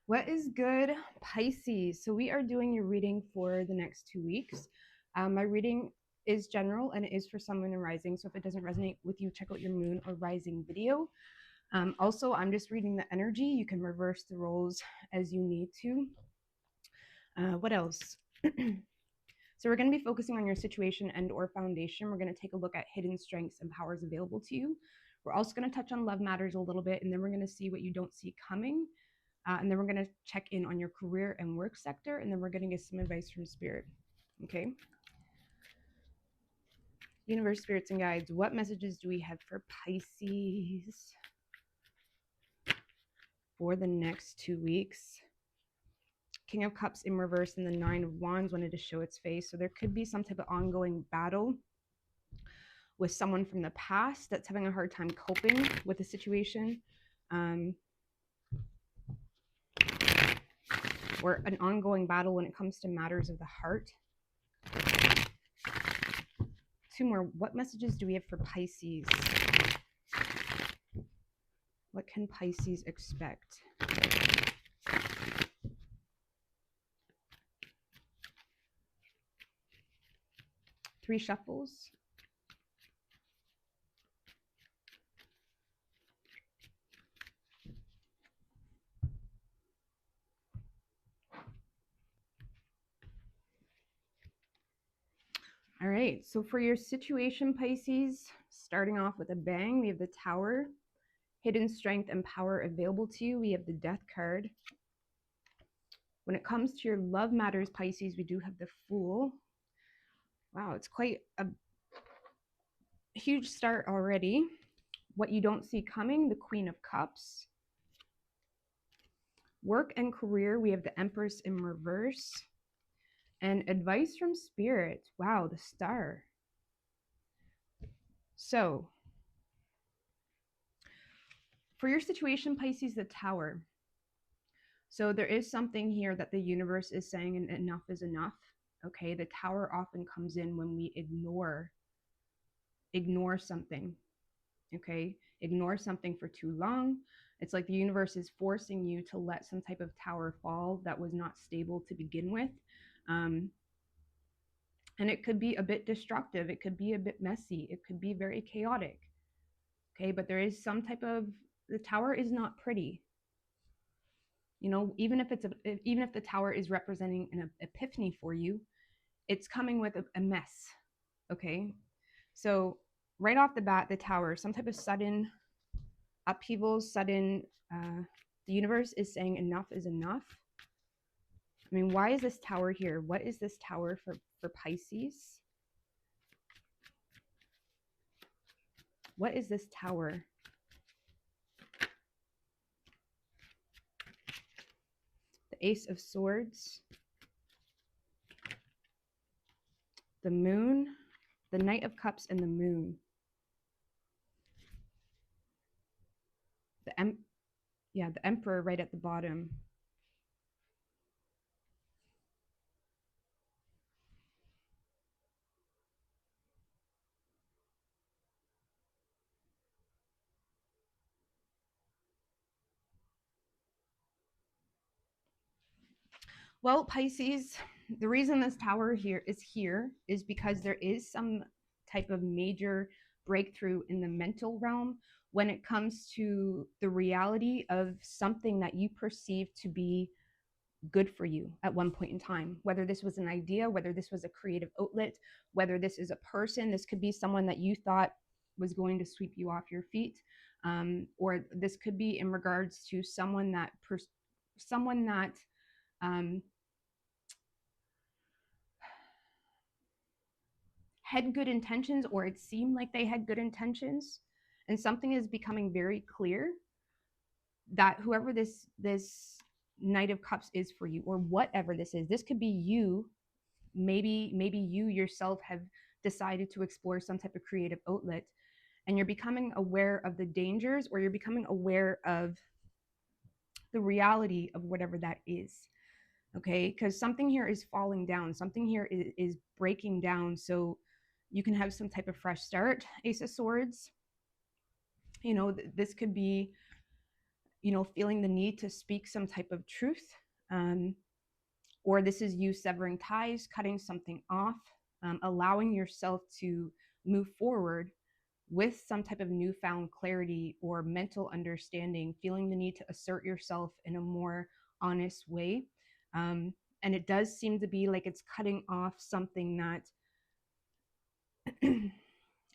What is good, Pisces? So we are doing your reading for the next 2 weeks. My reading is general and it is for sun, moon, and rising. So if it doesn't resonate with you, check out your moon or rising video. Also, I'm just reading the energy. You can reverse the roles as you need to. What else? So we're going to be focusing on your situation and or foundation. We're going to take a look at hidden strengths and powers available to you. We're also going to touch on love matters a little bit, and then we're going to see what you don't see coming. And then we're going to check in on your career and work sector, and then we're going to get some advice from spirit. Okay. Universe, spirits, and guides, what messages do we have for Pisces for the next 2 weeks? King of Cups in reverse and the Nine of Wands wanted to show its face. So there could be some type of ongoing battle with someone from the past that's having a hard time coping with the situation. Or an ongoing battle when it comes to matters of the heart. Two more. What messages do we have for Pisces? What can Pisces expect? Three shuffles. All right, so for your situation, Pisces, starting off with a bang, we have the Tower, hidden strength and power available to you. We have the Death card. When it comes to your love matters, Pisces, we do have the Fool. Wow, it's quite a huge start already. What you don't see coming, the Queen of Cups. Work and career, we have the Empress in reverse. And advice from spirit, wow, the Star. So for your situation, Pisces, the Tower. So there is something here that the universe is saying, and enough is enough. Okay, the Tower often comes in when we ignore something. Okay, ignore something for too long. It's like the universe is forcing you to let some type of tower fall that was not stable to begin with. And it could be a bit destructive. It could be a bit messy. It could be very chaotic. Okay, but there is some type of, the tower is not pretty. You know, even if the tower is representing an epiphany for you, it's coming with a mess. Okay, so right off the bat, the Tower, some type of sudden upheaval, sudden. The universe is saying enough is enough. I mean, why is this Tower here? What is this Tower for Pisces? What is this Tower? The Ace of Swords, the Moon, the Knight of Cups, and the Moon. The Emperor right at the bottom. Well, Pisces, the reason this tower here is because there is some type of major breakthrough in the mental realm when it comes to the reality of something that you perceive to be good for you at one point in time. Whether this was an idea, whether this was a creative outlet, whether this is a person, this could be someone that you thought was going to sweep you off your feet, or this could be in regards to someone that um, had good intentions, or it seemed like they had good intentions, and something is becoming very clear that whoever this Knight of Cups is for you, or whatever this could be you. Maybe you yourself have decided to explore some type of creative outlet, and you're becoming aware of the dangers, or you're becoming aware of the reality of whatever that is. Okay, because something here is falling down, something here is breaking down, so you can have some type of fresh start. Ace of Swords, you know, this could be, feeling the need to speak some type of truth. Or this is you severing ties, cutting something off, allowing yourself to move forward with some type of newfound clarity or mental understanding, feeling the need to assert yourself in a more honest way. And it does seem to be like it's cutting off something that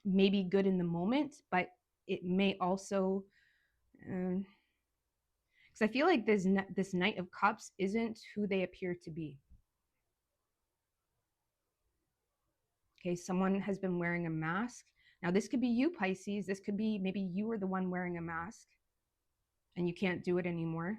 may be good in the moment, but it may also, because I feel like this Knight of Cups isn't who they appear to be. Okay, someone has been wearing a mask. Now, this could be you, Pisces. This could be maybe you were the one wearing a mask and you can't do it anymore.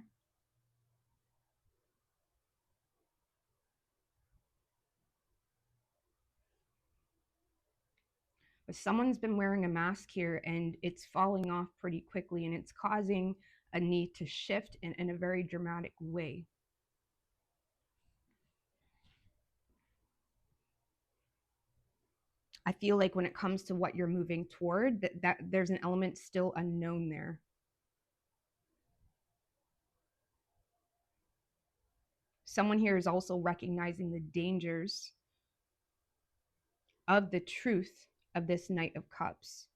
But someone's been wearing a mask here and it's falling off pretty quickly and it's causing a need to shift in a very dramatic way. I feel like when it comes to what you're moving toward, that there's an element still unknown there. Someone here is also recognizing the dangers of the truth of this Knight of Cups.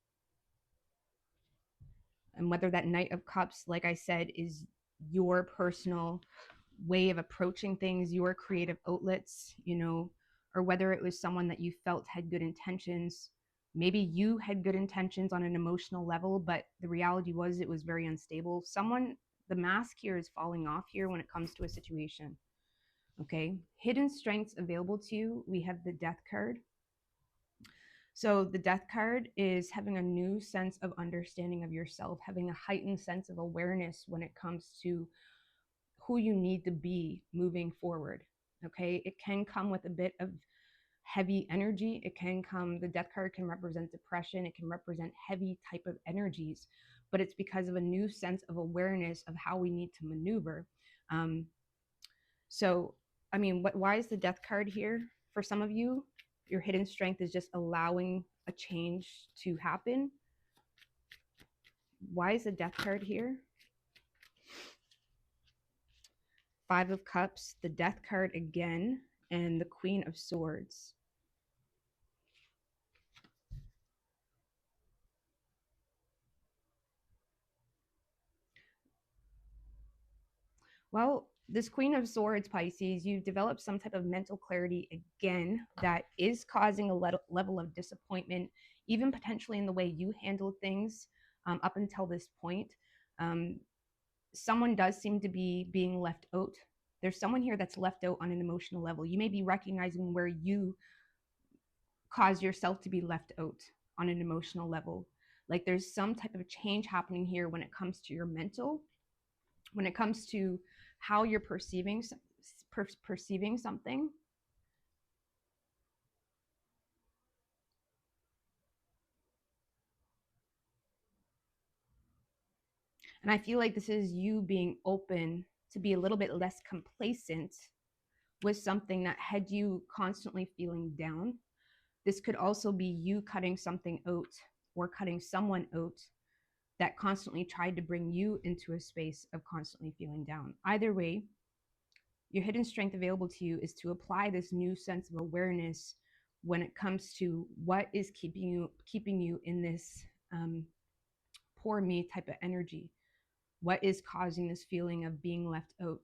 And whether that Knight of Cups, like I said, is your personal way of approaching things, your creative outlets, or whether it was someone that you felt had good intentions. Maybe you had good intentions on an emotional level, but the reality was it was very unstable. The mask here is falling off here when it comes to a situation. Okay. Hidden strengths available to you. We have the Death card. So the Death card is having a new sense of understanding of yourself, having a heightened sense of awareness when it comes to who you need to be moving forward. Okay. It can come with a bit of heavy energy. The Death card can represent depression. It can represent heavy type of energies, but it's because of a new sense of awareness of how we need to maneuver. So, I mean, why is the Death card here? For some of you, your hidden strength is just allowing a change to happen. Why is the Death card here? Five of Cups, the Death card again, and the Queen of Swords. Well, this Queen of Swords, Pisces, you've developed some type of mental clarity again that is causing a level of disappointment, even potentially in the way you handled things up until this point. Someone does seem to be being left out. There's someone here that's left out on an emotional level. You may be recognizing where you cause yourself to be left out on an emotional level. Like there's some type of change happening here when it comes to your mental, when it comes to how you're perceiving something. And I feel like this is you being open to be a little bit less complacent with something that had you constantly feeling down. This could also be you cutting something out or cutting someone out that constantly tried to bring you into a space of constantly feeling down. Either way, your hidden strength available to you is to apply this new sense of awareness when it comes to what is keeping you in this poor me type of energy. What is causing this feeling of being left out?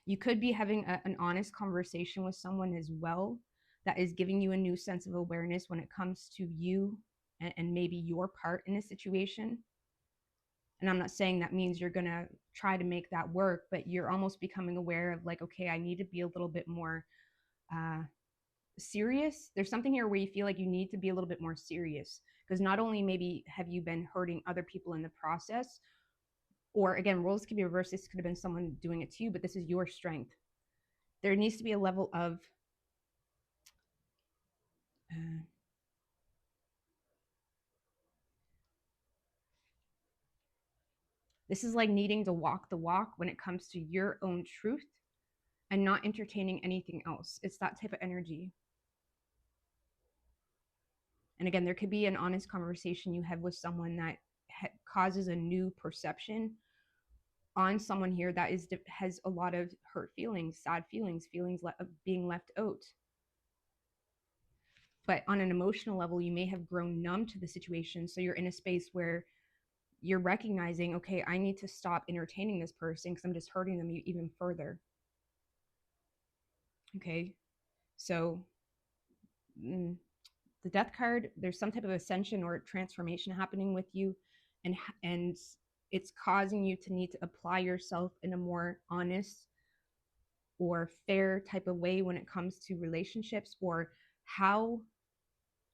You could be having an honest conversation with someone as well that is giving you a new sense of awareness when it comes to you and maybe your part in a situation. And I'm not saying that means you're going to try to make that work, but you're almost becoming aware of like, okay, I need to be a little bit more serious. There's something here where you feel like you need to be a little bit more serious because not only maybe have you been hurting other people in the process, or again, roles could be reversed. This could have been someone doing it to you, but this is your strength. There needs to be a level of this is like needing to walk the walk when it comes to your own truth and not entertaining anything else. It's that type of energy. And again, there could be an honest conversation you have with someone that causes a new perception on someone here that has a lot of hurt feelings, sad feelings, of being left out. But on an emotional level, you may have grown numb to the situation. So you're in a space where you're recognizing, okay, I need to stop entertaining this person because I'm just hurting them even further. Okay. So the death card, there's some type of ascension or transformation happening with you, and it's causing you to need to apply yourself in a more honest or fair type of way when it comes to relationships, or how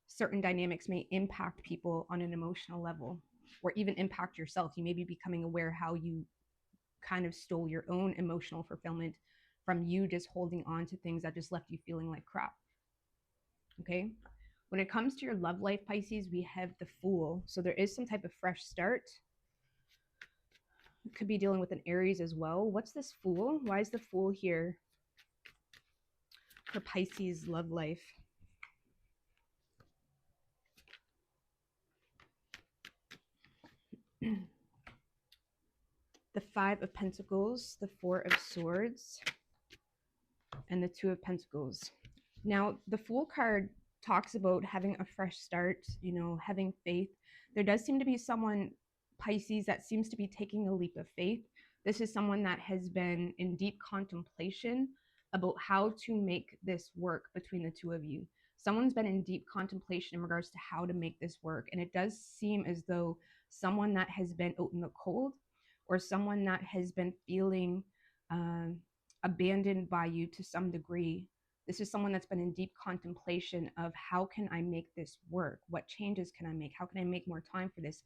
certain dynamics may impact people on an emotional level, or even impact yourself. You may be becoming aware how you kind of stole your own emotional fulfillment from you just holding on to things that just left you feeling like crap. Okay. When it comes to your love life, Pisces, we have the Fool. So there is some type of fresh start. It could be dealing with an Aries as well. What's this Fool? Why is the Fool here for Pisces love life? The Five of Pentacles, the Four of Swords, and the Two of Pentacles. Now, the Fool card talks about having a fresh start, having faith. There does seem to be someone, Pisces, that seems to be taking a leap of faith. This is someone that has been in deep contemplation about how to make this work between the two of you. Someone's been in deep contemplation in regards to how to make this work. And it does seem as though someone that has been out in the cold, or someone that has been feeling abandoned by you to some degree. This is someone that's been in deep contemplation of how can I make this work? What changes can I make? How can I make more time for this?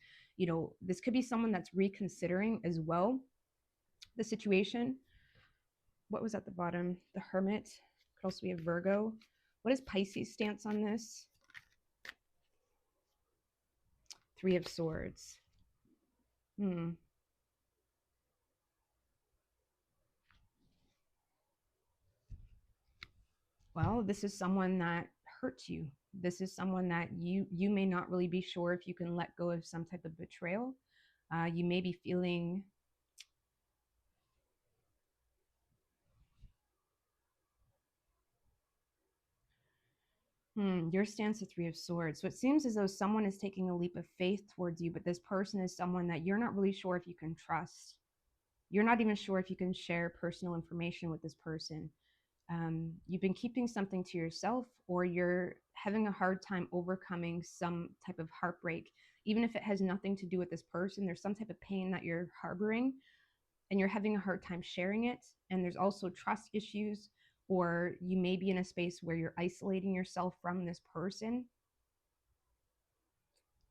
This could be someone that's reconsidering as well the situation. What was at the bottom? The Hermit. Could also be a Virgo. What is Pisces' stance on this? Three of Swords. Well, this is someone that hurts you. This is someone that you may not really be sure if you can let go of some type of betrayal. You may be feeling your stance is Three of Swords. So it seems as though someone is taking a leap of faith towards you, but this person is someone that you're not really sure if you can trust. You're not even sure if you can share personal information with this person. You've been keeping something to yourself, or you're having a hard time overcoming some type of heartbreak. Even if it has nothing to do with this person, there's some type of pain that you're harboring and you're having a hard time sharing it. And there's also trust issues, or you may be in a space where you're isolating yourself from this person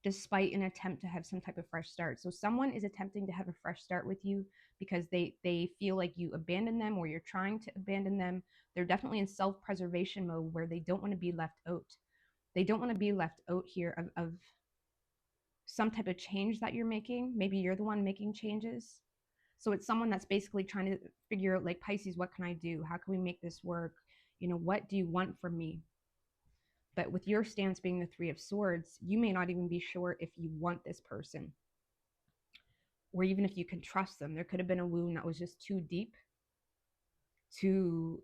despite an attempt to have some type of fresh start. So someone is attempting to have a fresh start with you because they feel like you abandoned them, or you're trying to abandon them. They're definitely in self-preservation mode where they don't want to be left out. They don't want to be left out here of some type of change that you're making. Maybe you're the one making changes. So it's someone that's basically trying to figure out, like, Pisces, what can I do? How can we make this work? What do you want from me? But with your stance being the Three of Swords, you may not even be sure if you want this person, or even if you can trust them. There could have been a wound that was just too deep to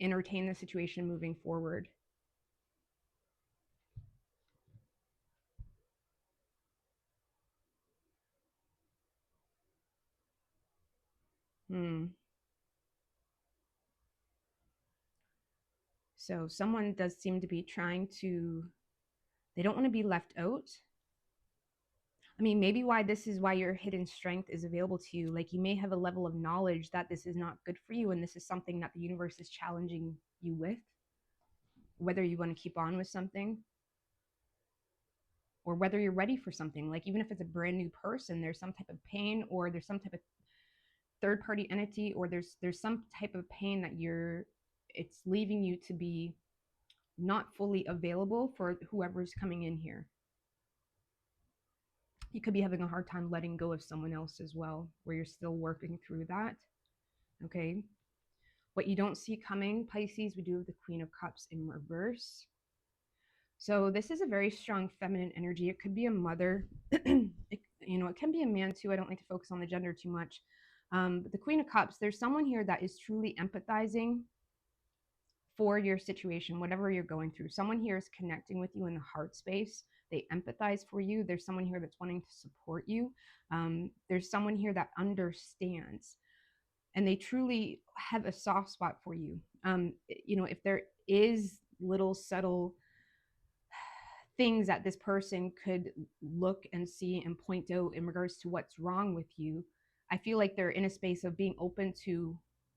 entertain the situation moving forward. So someone does seem to be trying to, they don't want to be left out. I mean, maybe why this is why your hidden strength is available to you. Like, you may have a level of knowledge that this is not good for you, and this is something that the universe is challenging you with, whether you want to keep on with something or whether you're ready for something. Like, even if it's a brand new person, there's some type of pain, or there's some type of third party entity, or there's some type of pain that it's leaving you to be not fully available for whoever's coming in here. You could be having a hard time letting go of someone else as well, where you're still working through that. Okay. What you don't see coming, Pisces, we do have the Queen of Cups in reverse. So this is a very strong feminine energy. It could be a mother. It can be a man too. I don't like to focus on the gender too much. But the Queen of Cups, there's someone here that is truly empathizing for your situation, whatever you're going through. Someone here is connecting with you in the heart space. They empathize for you. There's someone here that's wanting to support you. There's someone here that understands, and they truly have a soft spot for you. If there is little subtle things that this person could look and see and point out in regards to what's wrong with you, I feel like they're in a space of being open to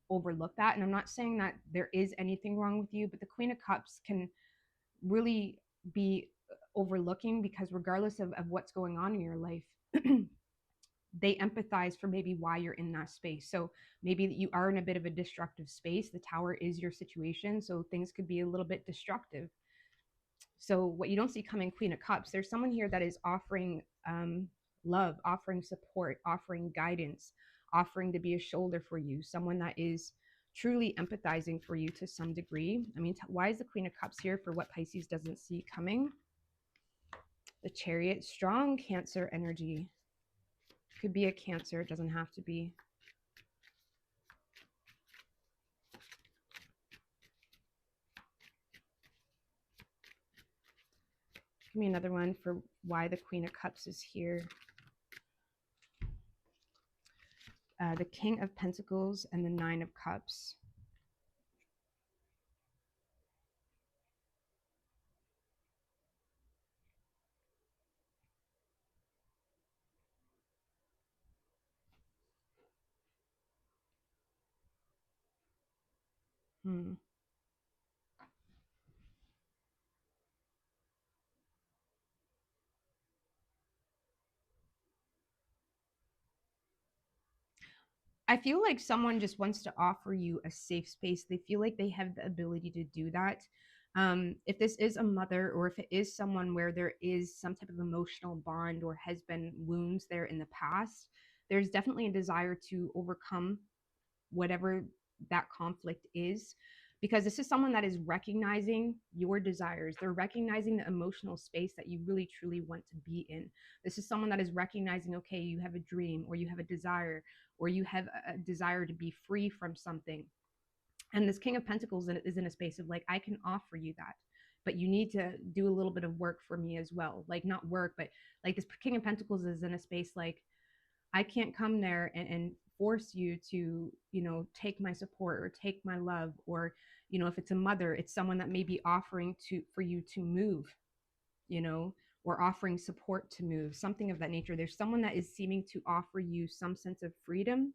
overlook that. And I'm not saying that there is anything wrong with you, but the Queen of Cups can really be overlooking, because regardless of what's going on in your life, they empathize for maybe why you're in that space. So maybe you are in a bit of a destructive space. The Tower is your situation, so things could be a little bit destructive. So what you don't see coming, Queen of Cups, there's someone here that is offering love, offering support, offering guidance, offering to be a shoulder for you, someone that is truly empathizing for you to some degree. I mean, why is the Queen of Cups here for what Pisces doesn't see coming? The Chariot, strong Cancer energy. Could be a Cancer, it doesn't have to be. Give me another one for why the Queen of Cups is here. The King of Pentacles and the Nine of Cups. I feel like someone just wants to offer you a safe space. They feel like they have the ability to do that. If this is a mother, or if it is someone where there is some type of emotional bond or has been wounds there in the past, there's definitely a desire to overcome whatever that conflict is, because this is someone that is recognizing your desires. They're recognizing the emotional space that you really truly want to be in. This is someone that is recognizing, okay, you have a dream, or you have a desire, or you have a desire to be free from something. And this King of Pentacles is in a space of like, I can offer you that, but you need to do a little bit of work for me as well. Like, not work, but like this King of Pentacles is in a space like, I can't come there and force you to, take my support or take my love. Or, if it's a mother, it's someone that may be offering for you to move, or offering support to move, something of that nature. There's someone that is seeming to offer you some sense of freedom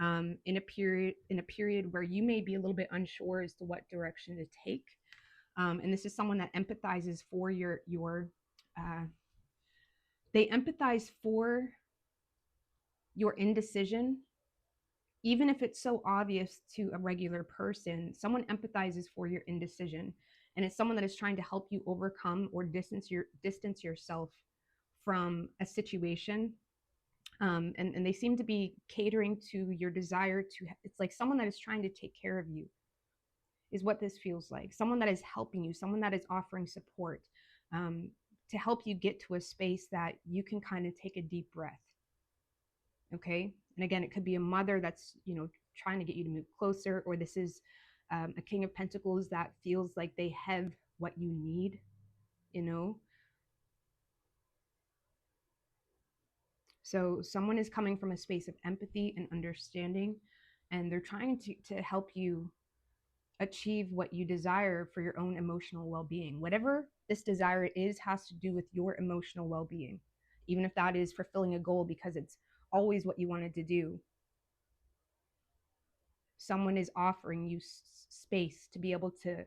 in a period where you may be a little bit unsure as to what direction to take. And this is someone that empathizes for they empathize for your indecision, even if it's so obvious to a regular person. Someone empathizes for your indecision, and it's someone that is trying to help you overcome or distance yourself from a situation. And they seem to be catering to your desire to, it's like someone that is trying to take care of you is what this feels like. Someone that is helping you, someone that is offering support, to help you get to a space that you can kind of take a deep breath. Okay. And again, it could be a mother that's, trying to get you to move closer, or this is a King of Pentacles that feels like they have what you need, So someone is coming from a space of empathy and understanding, and they're trying to help you achieve what you desire for your own emotional well-being. Whatever this desire is has to do with your emotional well-being, even if that is fulfilling a goal because it's always what you wanted to do. Someone is offering you space to be able to,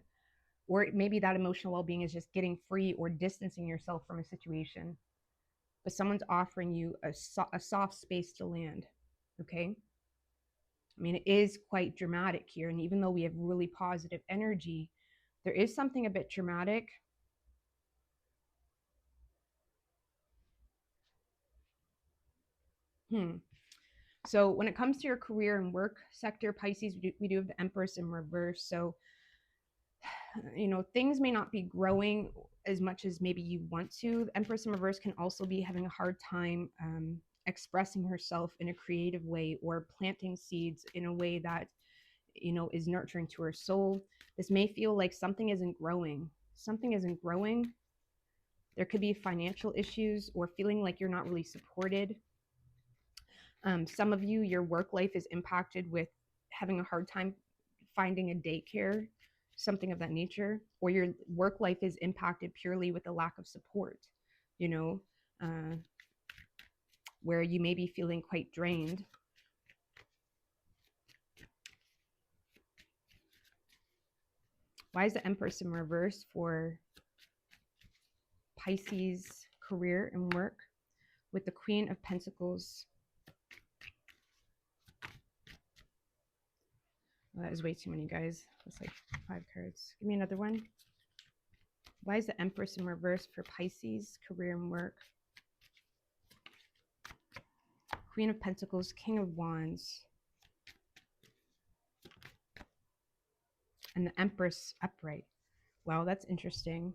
or maybe that emotional well-being is just getting free or distancing yourself from a situation, but someone's offering you a soft space to land. Okay. I mean, it is quite dramatic here. And even though we have really positive energy, there is something a bit dramatic. So when it comes to your career and work sector, Pisces, we do have the Empress in reverse. So, things may not be growing as much as maybe you want to. The Empress in reverse can also be having a hard time expressing herself in a creative way or planting seeds in a way that, is nurturing to her soul. This may feel like something isn't growing. Something isn't growing. There could be financial issues or feeling like you're not really supported. Some of you, your work life is impacted with having a hard time finding a daycare, something of that nature, or your work life is impacted purely with a lack of support, you know, uh, where you may be feeling quite drained. Why is the Empress in reverse for Pisces career and work with the Queen of Pentacles? Well, that is way too many, guys. That's like 5 cards. Give me another one. Why is the Empress in reverse for Pisces career and work? Queen of Pentacles, King of Wands, and the Empress upright. Wow, that's interesting.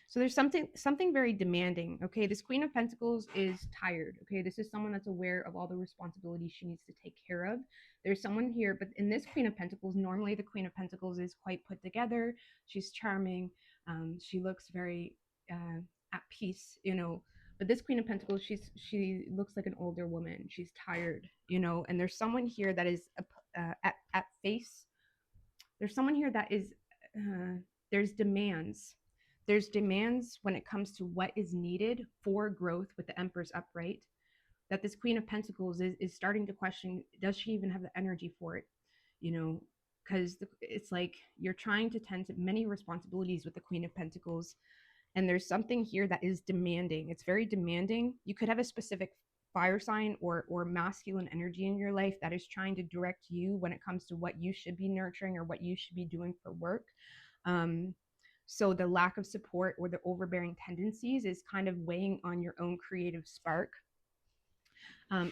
So there's something very demanding. Okay, this Queen of Pentacles is tired. Okay, this is someone that's aware of all the responsibilities she needs to take care of. There's someone here, but in this Queen of Pentacles, normally the Queen of Pentacles is quite put together. She's charming. She looks very at peace, But this Queen of Pentacles, she looks like an older woman. She's tired, And there's someone here that is at face. There's someone here that is there's demands. There's demands when it comes to what is needed for growth with the Empress upright, that this Queen of Pentacles is starting to question, does she even have the energy for it? Because it's like you're trying to tend to many responsibilities with the Queen of Pentacles, and there's something here that is demanding. It's very demanding. You could have a specific fire sign or masculine energy in your life that is trying to direct you when it comes to what you should be nurturing or what you should be doing for work. So the lack of support or the overbearing tendencies is kind of weighing on your own creative spark.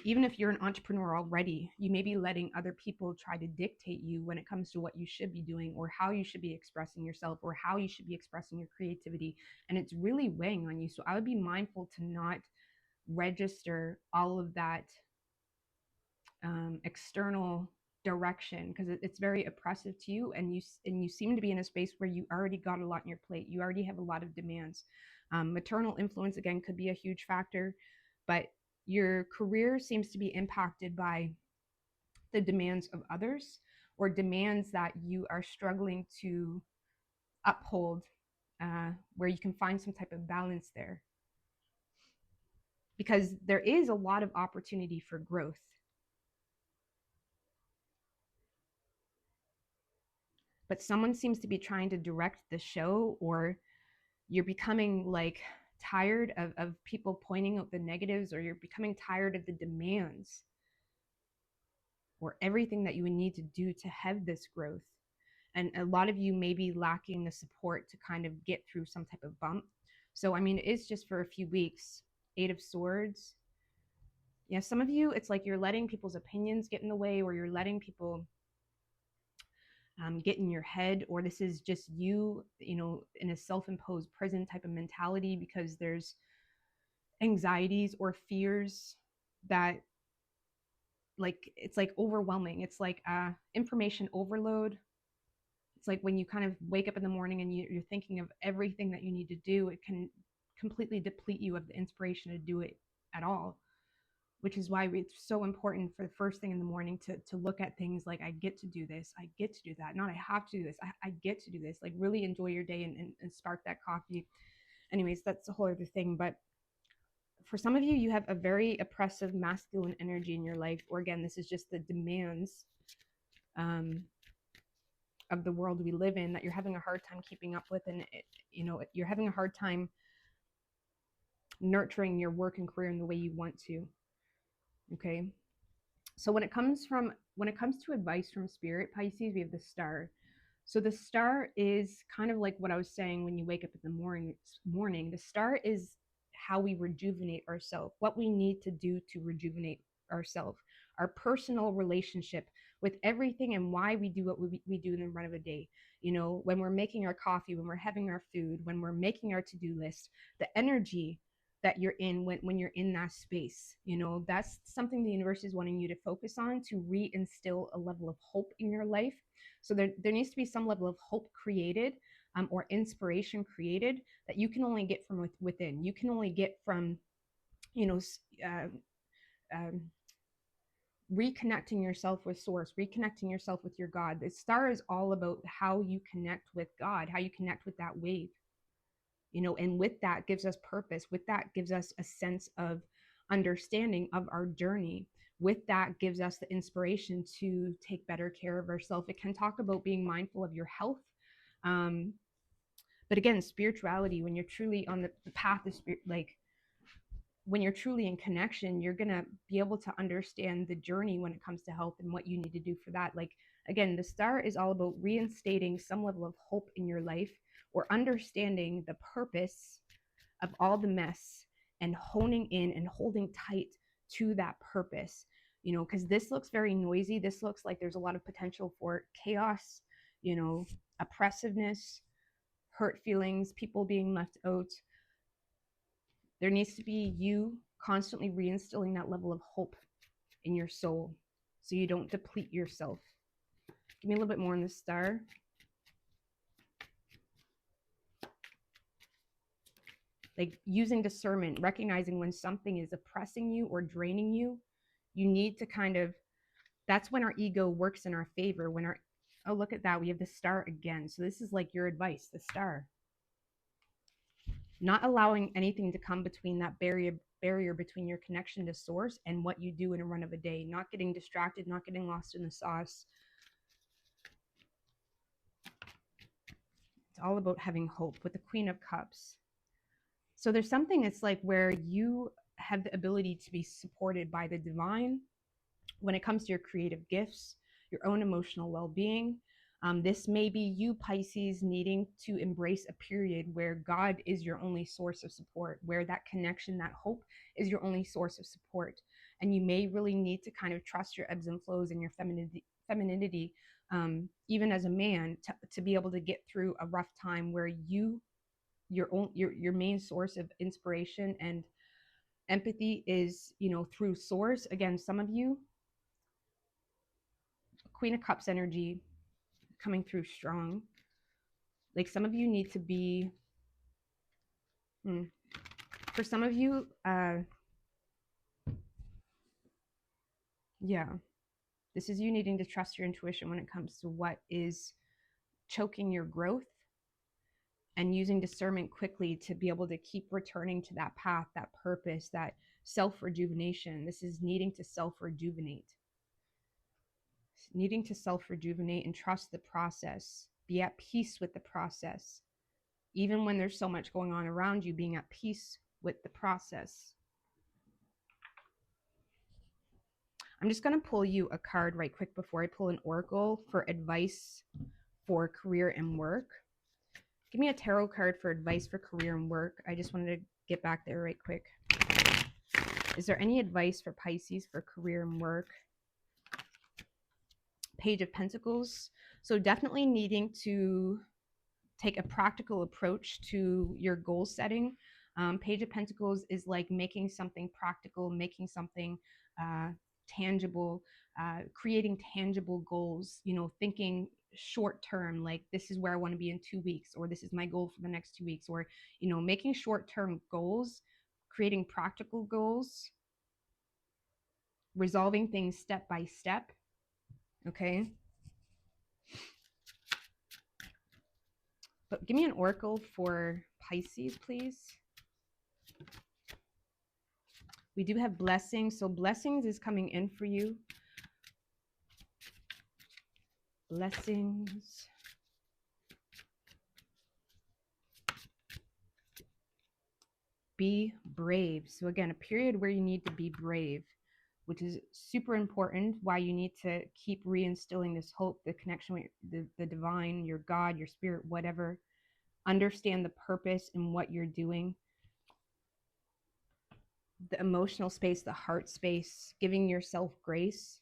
Even if you're an entrepreneur already, you may be letting other people try to dictate you when it comes to what you should be doing or how you should be expressing yourself or how you should be expressing your creativity. And it's really weighing on you. So I would be mindful to not register all of that external direction, because it's very oppressive to you, and you seem to be in a space where you already got a lot on your plate. You already have a lot of demands. Maternal influence again could be a huge factor, but your career seems to be impacted by the demands of others or demands that you are struggling to uphold, where you can find some type of balance there, because there is a lot of opportunity for growth. But someone seems to be trying to direct the show, or you're becoming like tired of people pointing out the negatives, or you're becoming tired of the demands or everything that you would need to do to have this growth. And a lot of you may be lacking the support to kind of get through some type of bump. So, I mean, it is just for a few weeks. 8 of Swords. Yeah, some of you, it's like you're letting people's opinions get in the way, or you're letting people get in your head, or this is just you, in a self-imposed prison type of mentality, because there's anxieties or fears that, like, it's like overwhelming. It's like information overload. It's like when you kind of wake up in the morning and you're thinking of everything that you need to do, it can completely deplete you of the inspiration to do it at all. Which is why it's so important for the first thing in the morning to look at things like, I get to do this, I get to do that, not I have to do this, I get to do this. Like, really enjoy your day and spark that coffee. Anyways, that's a whole other thing. But for some of you, you have a very oppressive masculine energy in your life, or again, this is just the demands of the world we live in that you're having a hard time keeping up with, and you're having a hard time nurturing your work and career in the way you want to. Okay, so when it comes to advice from Spirit, Pisces, we have the Star. So the Star is kind of like what I was saying when you wake up in the morning. The Star is how we rejuvenate ourselves, what we need to do to rejuvenate ourselves, our personal relationship with everything, and why we do what we do in the run of a day. You know, when we're making our coffee, when we're having our food, when we're making our to-do list, the energy that you're in when you're in that space, you know, that's something the universe is wanting you to focus on, to reinstill a level of hope in your life. So there needs to be some level of hope created, or inspiration created, that you can only get from within. You can only get from, you know, uh, um, reconnecting yourself with source, reconnecting yourself with your God. The star is all about how you connect with God, how you connect with that wave, you know, and with that gives us purpose. With that gives us a sense of understanding of our journey. With that gives us the inspiration to take better care of ourselves. It can talk about being mindful of your health. But again, spirituality, when you're truly on the path of spirit, like when you're truly in connection, you're going to be able to understand the journey when it comes to health and what you need to do for that. Like, again, the star is all about reinstating some level of hope in your life, or understanding the purpose of all the mess and honing in and holding tight to that purpose, you know, because this looks very noisy. This looks like there's a lot of potential for chaos, you know, oppressiveness, hurt feelings, people being left out. There needs to be you constantly reinstilling that level of hope in your soul so you don't deplete yourself. Give me a little bit more on the star. Like using discernment, recognizing when something is oppressing you or draining you. You need to kind of, that's when our ego works in our favor. When our, oh, look at that, we have the star again. So this is like your advice, the star. Not allowing anything to come between that barrier between your connection to source and what you do in a run of a day. Not getting distracted, not getting lost in the sauce. It's all about having hope with the Queen of Cups. So there's something, it's like where you have the ability to be supported by the divine when it comes to your creative gifts, your own emotional well-being. This may be you, Pisces, needing to embrace a period where God is your only source of support, where that connection, that hope is your only source of support. And you may really need to kind of trust your ebbs and flows and your femininity, even as a man, to be able to get through a rough time where your main source of inspiration and empathy is, you know, through source. Again, some of you, Queen of Cups energy coming through strong. Like some of you need to be, for some of you, yeah, this is you needing to trust your intuition when it comes to what is choking your growth, and using discernment quickly to be able to keep returning to that path, that purpose, that self-rejuvenation. This is needing to self-rejuvenate. Needing to self-rejuvenate and trust the process. Be at peace with the process. Even when there's so much going on around you, being at peace with the process. I'm just going to pull you a card right quick before I pull an oracle for advice for career and work. Give me a tarot card for advice for career and work. I just wanted to get back there right quick. Is there any advice for Pisces for career and work? Page of Pentacles. So definitely needing to take a practical approach to your goal setting. Page of Pentacles is like making something practical, making something tangible, creating tangible goals, you know, thinking short term, like this is where I want to be in 2 weeks, or this is my goal for the next 2 weeks, or, you know, making short term goals, creating practical goals, resolving things step by step. Okay. But give me an oracle for Pisces, please. We do have blessings. So blessings is coming in for you. Blessings. Be brave. So again, a period where you need to be brave, which is super important. Why you need to keep reinstilling this hope, the connection with the divine, your God, your spirit, whatever. Understand the purpose in what you're doing. the emotional space, the heart space, giving yourself grace,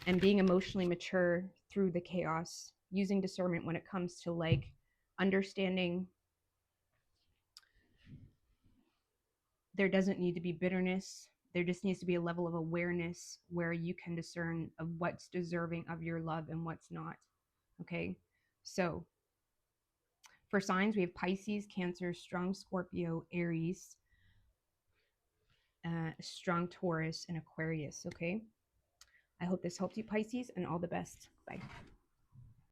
and being emotionally mature through the chaos, using discernment when it comes to like understanding there doesn't need to be bitterness. There just needs to be a level of awareness where you can discern of what's deserving of your love and what's not. Okay. So for signs, we have Pisces, Cancer, strong Scorpio, Aries, strong Taurus, and Aquarius. Okay. I hope this helped you, Pisces, and all the best. Bye.